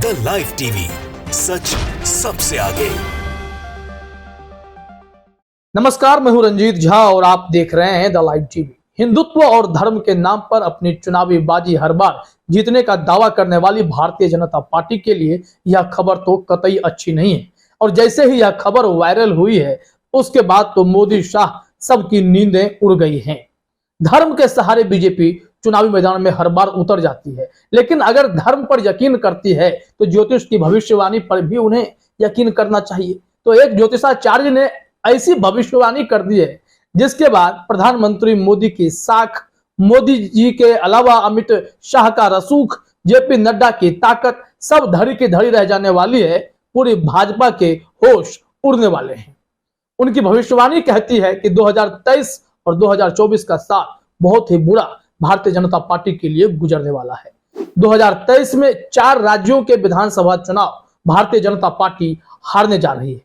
The live TV, सच सबसे आगे। नमस्कार, मैं हूं रंजीत झा और आप देख रहे हैं द लाइव टीवी। हिंदुत्व और धर्म के नाम पर अपनी चुनावी बाजी हर बार जीतने का दावा करने वाली भारतीय जनता पार्टी के लिए यह खबर तो कतई अच्छी नहीं है। और जैसे ही यह खबर वायरल हुई है, उसके बाद तो मोदी शाह सबकी नींदें उड़ गई हैं। धर्म के सहारे बीजेपी चुनावी मैदान में हर बार उतर जाती है, लेकिन अगर धर्म पर यकीन करती है तो ज्योतिष की भविष्यवाणी पर भी उन्हें यकीन करना चाहिए। तो एक ज्योतिषाचार्य ने ऐसी भविष्यवाणी कर दी है जिसके बाद प्रधानमंत्री मोदी की साख, मोदी जी के अलावा अमित शाह का रसूख, जेपी नड्डा की ताकत सब धड़ी की धड़ी रह जाने वाली है। पूरी भाजपा के होश उड़ने वाले हैं। उनकी भविष्यवाणी कहती है कि 2023 और 2024 का साल बहुत ही बुरा भारतीय जनता पार्टी के लिए गुजरने वाला है। 2023 में 4 राज्यों के विधानसभा चुनाव भारतीय जनता पार्टी हारने जा रही है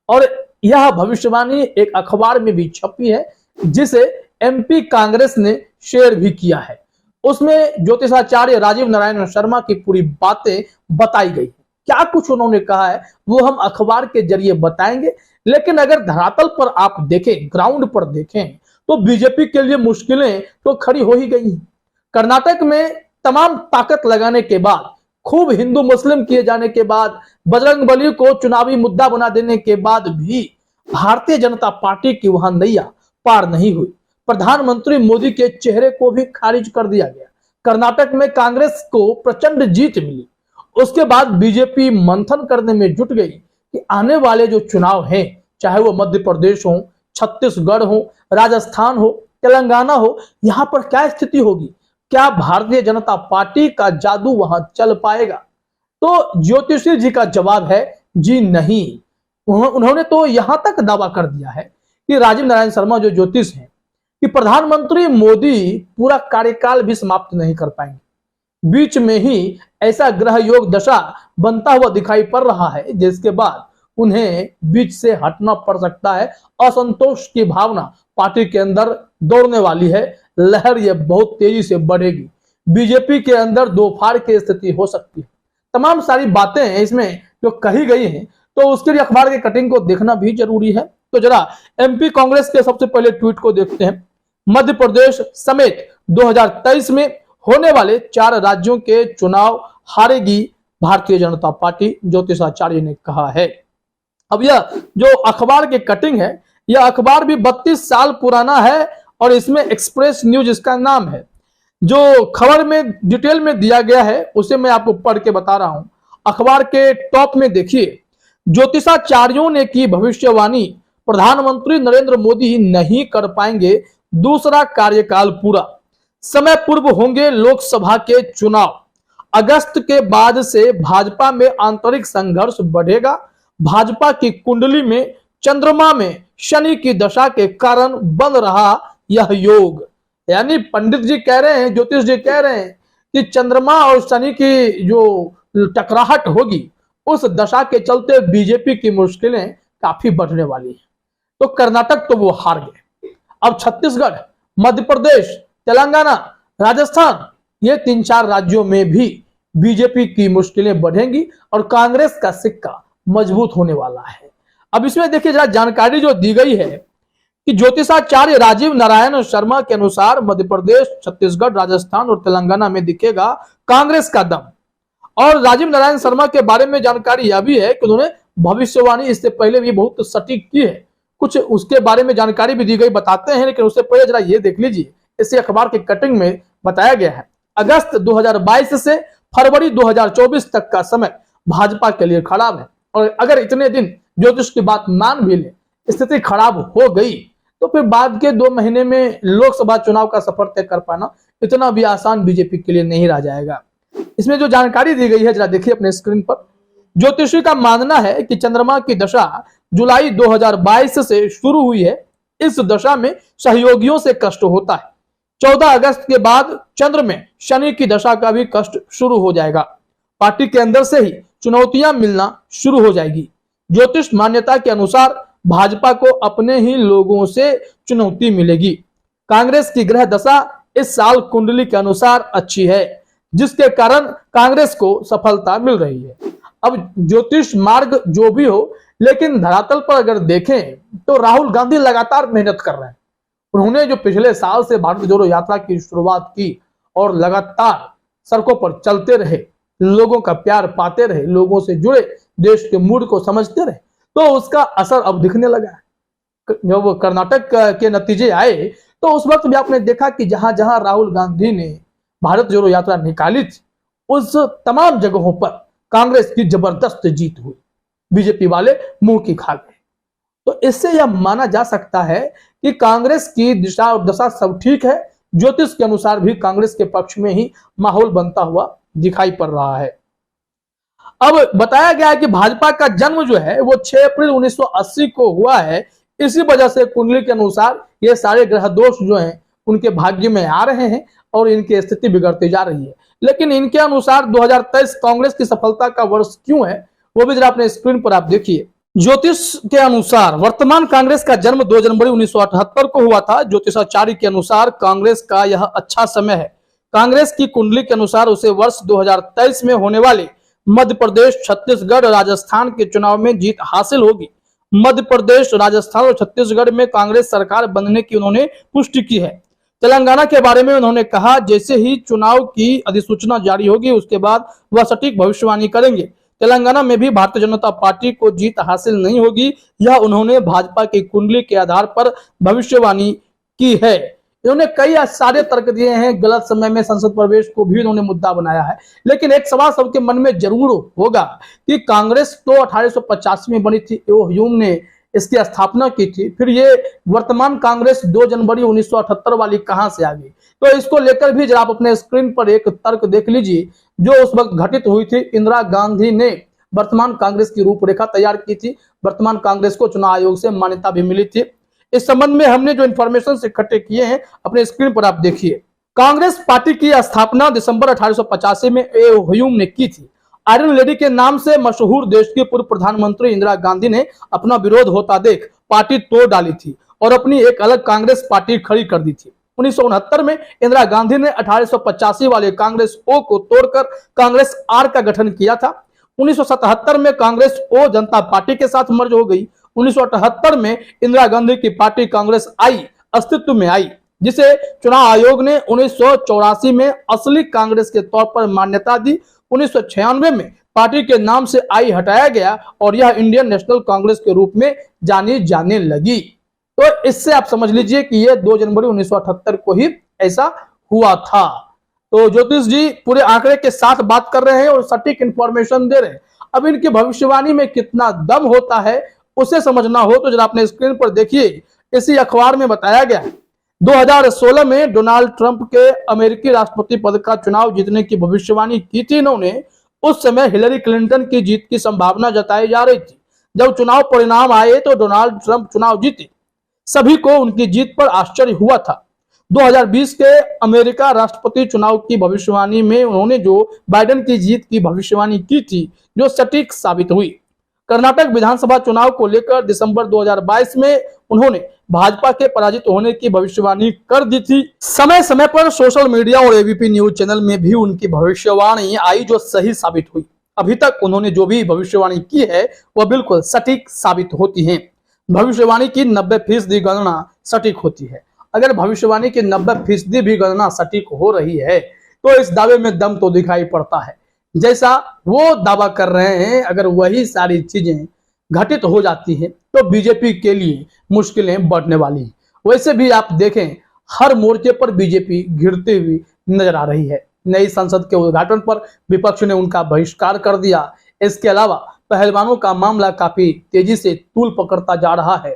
और यह भविष्यवाणी एक अखबार में भी छपी है जिसे एमपी कांग्रेस ने शेयर भी किया है। उसमें ज्योतिषाचार्य राजीव नारायण शर्मा की पूरी बातें बताई गई। क्या कुछ उन्होंने कहा है वो हम अखबार के जरिए बताएंगे, लेकिन अगर धरातल पर आप देखें, ग्राउंड पर देखें, तो बीजेपी के लिए मुश्किलें तो खड़ी हो ही गई हैं। कर्नाटक में तमाम ताकत लगाने के बाद, खूब हिंदू मुस्लिम किए जाने के बाद, बजरंगबली को चुनावी मुद्दा बना देने के बाद भी भारतीय जनता पार्टी की वहां नैया पार नहीं हुई। प्रधानमंत्री मोदी के चेहरे को भी खारिज कर दिया गया। कर्नाटक में कांग्रेस को प्रचंड जीत मिली। उसके बाद बीजेपी मंथन करने में जुट गई कि आने वाले जो चुनाव हैं, चाहे वो मध्य प्रदेश हो, छत्तीसगढ़ हो, राजस्थान हो, तेलंगाना हो, यहां पर क्या स्थिति होगी, क्या भारतीय जनता पार्टी का जादू वहां चल पाएगा? तो ज्योतिषी जी का जवाब है जी नहीं। उन्होंने तो यहां तक दावा कर दिया है कि राजीव नारायण शर्मा जो ज्योतिष हैं कि प्रधानमंत्री मोदी पूरा कार्यकाल भी समाप्त नहीं कर पाएंगे। बीच में ही ऐसा ग्रह योग दशा बनता हुआ दिखाई पड़ रहा है जिसके बाद उन्हें बीच से हटना पड़ सकता है। असंतोष की भावना पार्टी के अंदर दौड़ने वाली है। लहर ये बहुत तेजी से बढ़ेगी। बीजेपी के अंदर दो फाड़ की स्थिति हो सकती है। तमाम सारी बातें हैं इसमें जो कही गई हैं, तो उसके लिए अखबार के कटिंग को देखना भी जरूरी है। तो जरा एमपी कांग्रेस के सबसे पहले ट्वीट को देखते हैं। मध्य प्रदेश समेत 2023 में होने वाले 4 राज्यों के चुनाव हारेगी भारतीय जनता पार्टी, ज्योतिषाचार्य ने कहा है। अब यह जो अखबार के कटिंग है, यह अखबार भी 32 साल पुराना है और इसमें एक्सप्रेस न्यूज इसका नाम है। जो खबर में डिटेल में दिया गया है उसे मैं आपको पढ़ के बता रहा हूं। अखबार के टॉप में देखिए, ज्योतिषाचार्यों ने की भविष्यवाणी, प्रधानमंत्री नरेंद्र मोदी नहीं कर पाएंगे दूसरा कार्यकाल पूरा, समय पूर्व होंगे लोकसभा के चुनाव, अगस्त के बाद से भाजपा में आंतरिक संघर्ष बढ़ेगा, भाजपा की कुंडली में चंद्रमा में शनि की दशा के कारण बन रहा यह योग। यानी पंडित जी कह रहे हैं, ज्योतिष जी कह रहे हैं कि चंद्रमा और शनि की जो टकराहट होगी उस दशा के चलते बीजेपी की मुश्किलें काफी बढ़ने वाली है। तो कर्नाटक तो वो हार गए। अब छत्तीसगढ़, मध्य प्रदेश, तेलंगाना, राजस्थान, ये 3-4 राज्यों में भी बीजेपी की मुश्किलें बढ़ेंगी और कांग्रेस का सिक्का मजबूत होने वाला है। अब इसमें देखिए जरा जानकारी जो दी गई है कि ज्योतिषाचार्य राजीव नारायण शर्मा के अनुसार मध्य प्रदेश, छत्तीसगढ़, राजस्थान और तेलंगाना में दिखेगा कांग्रेस का दम। और राजीव नारायण शर्मा के बारे में जानकारी यह भी है कि उन्होंने भविष्यवाणी इससे पहले भी बहुत सटीक की है। कुछ उसके बारे में जानकारी भी दी गई, बताते हैं, लेकिन उससे पहले जरा ये देख लीजिए। इसी अखबार के कटिंग में बताया गया है, अगस्त 2022 से फरवरी 2024 तक का समय भाजपा के लिए खराब है। और अगर इतने दिन ज्योतिष की बात मान भी ले, स्थिति खराब हो गई तो फिर बाद के 2 महीने में लोकसभा चुनाव का सफर तय कर पाना इतना भी आसान बीजेपी के लिए नहीं रह जाएगा। इसमें जो जानकारी दी गई है जरा देखिए अपने स्क्रीन पर। ज्योतिषी का मानना है कि चंद्रमा की दशा जुलाई 2022 से शुरू हुई है। इस दशा में सहयोगियों से कष्ट होता है। 14 अगस्त के बाद चंद्र में शनि की दशा का भी कष्ट शुरू हो जाएगा। पार्टी के अंदर से ही चुनौतियां मिलना शुरू हो जाएगी। ज्योतिष मान्यता के अनुसार भाजपा को अपने ही लोगों से चुनौती मिलेगी। कांग्रेस की ग्रह दशा इस साल कुंडली के अनुसार अच्छी है, जिसके कारण कांग्रेस को सफलता मिल रही है। अब ज्योतिष मार्ग जो भी हो, लेकिन धरातल पर अगर देखें तो राहुल गांधी लगातार मेहनत कर रहे हैं। उन्होंने जो पिछले साल से भारत जोड़ो यात्रा की शुरुआत की और लगातार सड़कों पर चलते रहे, लोगों का प्यार पाते रहे, लोगों से जुड़े, देश के मूड को समझते रहे, तो उसका असर अब दिखने लगा है। जब कर्नाटक के नतीजे आए तो उस वक्त भी आपने देखा कि जहां जहां राहुल गांधी ने भारत जोड़ो यात्रा निकाली थी, उस तमाम जगहों पर कांग्रेस की जबरदस्त जीत हुई। बीजेपी वाले मुंह की खा गए। तो इससे यह माना जा सकता है कि कांग्रेस की दिशा और दशा सब ठीक है। ज्योतिष के अनुसार भी कांग्रेस के पक्ष में ही माहौल बनता हुआ दिखाई पड़ रहा है। अब बताया गया है कि भाजपा का जन्म जो है वो 6 अप्रैल 1980 को हुआ है। इसी वजह से कुंडली के अनुसार ये सारे ग्रह दोष जो हैं उनके भाग्य में आ रहे हैं और इनकी स्थिति बिगड़ती जा रही है। लेकिन इनके अनुसार 2023 कांग्रेस की सफलता का वर्ष क्यों है, वो भी जरा अपने स्क्रीन पर आप देखिए। ज्योतिष के अनुसार वर्तमान कांग्रेस का जन्म 2 जनवरी 1978 को हुआ था। ज्योतिषाचार्य के अनुसार कांग्रेस का यह अच्छा समय है। कांग्रेस की कुंडली के अनुसार उसे वर्ष 2023 में होने वाले मध्य प्रदेश, छत्तीसगढ़ और राजस्थान के चुनाव में जीत हासिल होगी। मध्य प्रदेश, राजस्थान और छत्तीसगढ़ में कांग्रेस सरकार बनने की उन्होंने पुष्टि की है। तेलंगाना के बारे में उन्होंने कहा, जैसे ही चुनाव की अधिसूचना जारी होगी उसके बाद वह सटीक भविष्यवाणी करेंगे। तेलंगाना में भी भारतीय जनता पार्टी को जीत हासिल नहीं होगी, यह उन्होंने भाजपा की कुंडली के आधार पर भविष्यवाणी की है। इन्होंने कई सारे तर्क दिए हैं। गलत समय में संसद प्रवेश को भी इन्होंने मुद्दा बनाया है। लेकिन एक सवाल सबके मन में जरूर होगा कि कांग्रेस तो 1885 में बनी थी, ह्यूम ने इसकी स्थापना की थी, फिर ये वर्तमान कांग्रेस 2 जनवरी 1978 वाली कहां से आ गई? तो इसको लेकर भी जरा आप अपने स्क्रीन पर एक तर्क देख लीजिए जो उस वक्त घटित हुई थी। इंदिरा गांधी ने वर्तमान कांग्रेस की रूपरेखा तैयार की थी। वर्तमान कांग्रेस को चुनाव आयोग से मान्यता भी मिली थी। इस संबंध में हमने जो इंफॉर्मेशन इकट्ठे किए हैं अपने स्क्रीन पर आप देखिए। कांग्रेस पार्टी की स्थापना दिसंबर 1885 में ह्यूम ने की थी। आयरन लेडी के नाम से मशहूर देश की पूर्व प्रधानमंत्री इंदिरा गांधी ने अपना विरोध होता देख पार्टी तोड़ डाली थी और अपनी एक अलग कांग्रेस पार्टी खड़ी कर दी थी। 1969 में इंदिरा गांधी ने 1885 वाले कांग्रेस ओ को तोड़कर कांग्रेस आर का गठन किया था। 1977 में कांग्रेस ओ जनता पार्टी के साथ मर्ज हो गई। 1978 में इंदिरा गांधी की पार्टी कांग्रेस आई अस्तित्व में आई, जिसे चुनाव आयोग ने 1984 में असली कांग्रेस के तौर पर मान्यता दी। 1996 में पार्टी के नाम से आई हटाया गया और यह इंडियन नेशनल कांग्रेस के रूप में जानी जाने लगी। तो इससे आप समझ लीजिए कि यह 2 जनवरी 1978 को ही ऐसा हुआ था। तो ज्योतिष जी पूरे आंकड़े के साथ बात कर रहे हैं और सटीक इंफॉर्मेशन दे रहे हैं। अब इनकी भविष्यवाणी में कितना दम होता है उसे समझना हो तो जरा अपने स्क्रीन पर देखिए। इसी अखबार में बताया गया है 2016 में डोनाल्ड ट्रंप के अमेरिकी राष्ट्रपति पद का चुनाव जीतने की भविष्यवाणी की थी इन्होंने। उस समय हिलरी क्लिंटन की जीत की संभावना जताई जा रही थी। जब चुनाव परिणाम आए तो डोनाल्ड ट्रंप चुनाव जीते। सभी को उनकी जीत पर आश्चर्य हुआ था। 2020 के अमेरिका राष्ट्रपति चुनाव की भविष्यवाणी में उन्होंने जो बाइडेन की जीत की भविष्यवाणी की थी जो सटीक साबित हुई। कर्नाटक विधानसभा चुनाव को लेकर दिसंबर 2022 में उन्होंने भाजपा के पराजित होने की भविष्यवाणी कर दी थी। समय समय पर सोशल मीडिया और एबीपी न्यूज चैनल में भी उनकी भविष्यवाणी आई जो सही साबित हुई। अभी तक उन्होंने जो भी भविष्यवाणी की है वह बिल्कुल सटीक साबित होती है। भविष्यवाणी की 90% गणना सटीक होती है। अगर भविष्यवाणी की 90% भी गणना सटीक हो रही है तो इस दावे में दम तो दिखाई पड़ता है। जैसा वो दावा कर रहे हैं, अगर वही सारी चीजें घटित हो जाती हैं तो बीजेपी के लिए मुश्किलें बढ़ने वाली हैं। वैसे भी आप देखें हर मोर्चे पर बीजेपी घिरती हुई नजर आ रही है। नई संसद के उद्घाटन पर विपक्ष ने उनका बहिष्कार कर दिया। इसके अलावा पहलवानों का मामला काफी तेजी से तूल पकड़ता जा रहा है।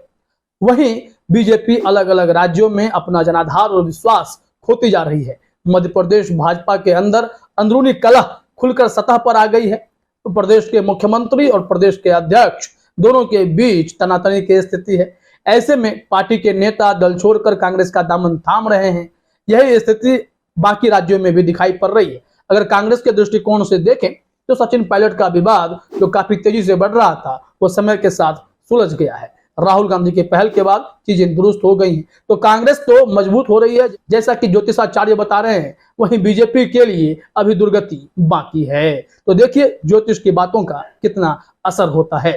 वहीं बीजेपी अलग अलग राज्यों में अपना जनाधार और विश्वास खोती जा रही है। मध्य प्रदेश भाजपा के अंदर अंदरूनी कलह खुलकर सतह पर आ गई है। तो प्रदेश के मुख्यमंत्री और प्रदेश के अध्यक्ष दोनों के बीच तनातनी की स्थिति है। ऐसे में पार्टी के नेता दल छोड़कर कांग्रेस का दामन थाम रहे हैं। यही स्थिति बाकी राज्यों में भी दिखाई पड़ रही है। अगर कांग्रेस के दृष्टिकोण से देखें तो सचिन पायलट का विवाद जो काफी तेजी से बढ़ रहा था वो समय के साथ सुलझ गया है। राहुल गांधी के पहल के बाद चीजें दुरुस्त हो गई हैं, तो कांग्रेस तो मजबूत हो रही है जैसा कि ज्योतिषाचार्य बता रहे हैं। वहीं बीजेपी के लिए अभी दुर्गति बाकी है। तो देखिए ज्योतिष की बातों का कितना असर होता है।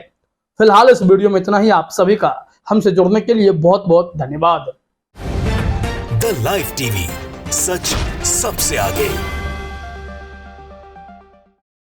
फिलहाल इस वीडियो में इतना ही। आप सभी का हमसे जुड़ने के लिए बहुत बहुत धन्यवाद। द लाइव टीवी, सच सबसे आगे।